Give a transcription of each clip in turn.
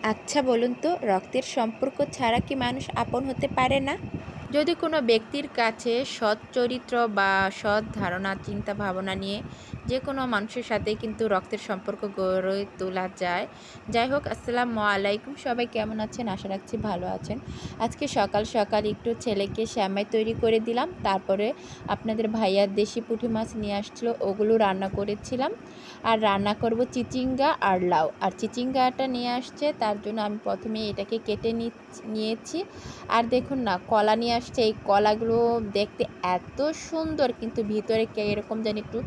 আচ্ছা বলুন তো, রক্তের সম্পর্ক ছাড়া কি মানুষ আপন হতে পারে না? যদি কোনো ব্যক্তির কাছে সৎ চরিত্র বা সৎ ধারণা, চিন্তা ভাবনা নিয়ে যে কোনো মানুষের সাথে কিন্তু রক্তের সম্পর্ক গড়ে তোলা যায়। যাই হোক, আসসালামু আলাইকুম, সবাই কেমন আছেন? আশা রাখছি ভালো আছেন। আজকে সকাল সকাল একটু ছেলেকে সেমাই তৈরি করে দিলাম। তারপরে আপনাদের ভাইয়া দেশি পুঁটি মাছ নিয়ে আসছিলো, ওগুলো রান্না করেছিলাম। আর রান্না করব চিচিঙ্গা আর লাউ। আর চিচিঙ্গাটা নিয়ে আসছে, তার জন্য আমি প্রথমে এটাকে কেটে নিয়েছি। আর দেখুন না, কলা নিয়ে আসছে। এই কলাগুলো দেখতে এত সুন্দর, কিন্তু ভিতরে এরকম জানি একটু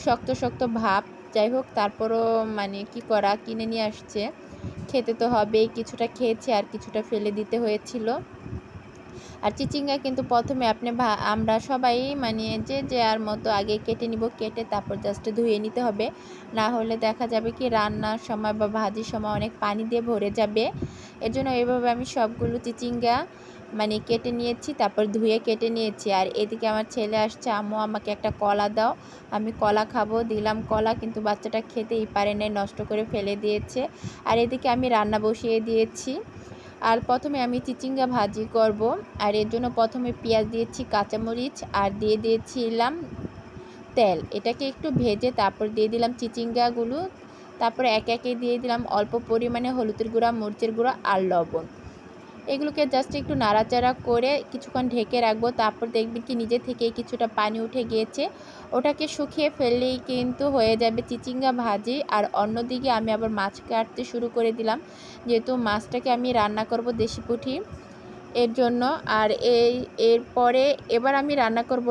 শক্ত শক্ত ভাব। যাই হোক, তারপরও মানে কি করা, কিনে নিয়ে আসছে, খেতে তো হবেই। কিছুটা খেয়েছি আর কিছুটা ফেলে দিতে হয়েছিল। আর চিচিঙ্গা কিন্তু প্রথমে আমরা সবাই মানে যে যার মতো আগে কেটে নিব, কেটে তারপর জাস্ট ধুয়ে নিতে হবে। না হলে দেখা যাবে কি রান্নার সময় বা ভাজির সময় অনেক পানি দিয়ে ভরে যাবে। এর জন্য এইভাবে আমি সবগুলো চিচিঙ্গা মানে কেটে নিয়েছি, তারপর ধুয়ে কেটে নিয়েছি। আর এদিকে আমার ছেলে আসছে, আম্মু আমাকে একটা কলা দাও, আমি কলা খাবো। দিলাম কলা, কিন্তু বাচ্চাটা খেতেই পারে না, নষ্ট করে ফেলে দিয়েছে। আর এদিকে আমি রান্না বসিয়ে দিয়েছি। আর প্রথমে আমি চিচিঙ্গা ভাজি করব। আর এর জন্য প্রথমে পেঁয়াজ দিয়েছি, কাঁচামরিচ, আর দিয়ে দিয়েছিলাম তেল। এটাকে একটু ভেজে তারপর দিয়ে দিলাম চিচিঙ্গাগুলো। তারপরে একে একে দিয়ে দিলাম অল্প পরিমাণে হলুদের গুঁড়া, মরিচের গুঁড়া আর লবণ। এগুলোকে জাস্ট একটু নাড়াচাড়া করে কিছুক্ষণ ঢেকে রাখবো। তারপর দেখবেন কি নিজে থেকেই কিছুটা পানি উঠে গিয়েছে, ওটাকে শুকিয়ে ফেললেই কিন্তু হয়ে যাবে চিচিঙ্গা ভাজি। আর অন্যদিকে আমি আবার মাছ কাটতে শুরু করে দিলাম, যেহেতু মাছটাকে আমি রান্না করব দেশি পুঁটি, এর জন্য। আর এরপরে এবার আমি রান্না করব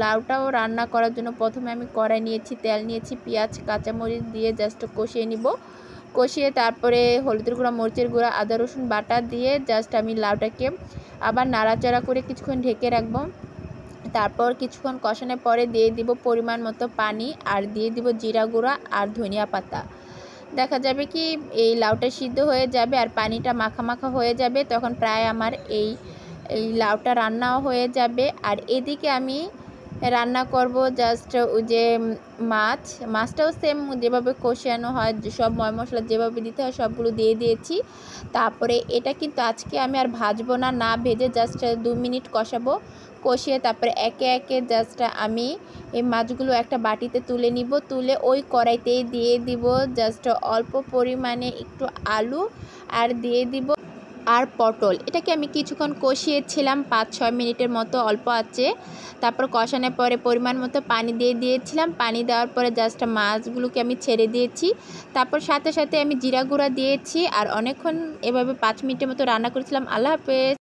লাউটাও রান্না করার জন্য প্রথমে আমি কড়াই নিয়েছি, তেল নিয়েছি, পেঁয়াজ কাঁচামরিচ দিয়ে জাস্ট কষিয়ে নিব। কষিয়ে তারপরে হলুদের গুঁড়া, মরিচের গুঁড়া, আদা রসুন বাটা দিয়ে জাস্ট আমি লাউটাকে আবার নাড়াচাড়া করে কিছুক্ষণ ঢেকে রাখবো। তারপর কিছুক্ষণ কষানোর পরে দিয়ে দিব পরিমাণ মতো পানি, আর দিয়ে দিব জিরা গুঁড়া আর ধনিয়া পাতা। দেখা যাবে কি এই লাউটা সিদ্ধ হয়ে যাবে আর পানিটা মাখা মাখা হয়ে যাবে, তখন প্রায় আমার এই লাউটা রান্নাও হয়ে যাবে। আর এদিকে আমি রান্না করব জাস্ট ওই যে মাছটাও সেম যেভাবে কষানো হয়, সব ময় মশলা যেভাবে দিতে হয় সবগুলো দিয়ে দিয়েছি। তারপরে এটা কিন্তু আজকে আমি আর ভাজবো না, না ভেজে জাস্ট 2 মিনিট কষাবো। কষিয়ে তারপরে একে একে জাস্ট আমি এই মাছগুলো একটা বাটিতে তুলে নিব। তুলে ওই কড়াইতেই দিয়ে দিব জাস্ট অল্প পরিমাণে একটু আলু, আর দিয়ে দিব আর পটল। এটাকে আমি কিছুক্ষণ কষিয়েছিলাম 5-6 মিনিটের মতো অল্প আছে। তারপর কষানোর পরে পরিমাণ মতো পানি দিয়ে দিয়েছিলাম। পানি দেওয়ার পরে জাস্ট মাছগুলোকে আমি ছেড়ে দিয়েছি। তারপর সাথে সাথে আমি জিরা গুঁড়া দিয়েছি। আর অনেকক্ষণ এভাবে 5 মিনিটের মতো রান্না করেছিলাম। আল্লাহ হাফেজ।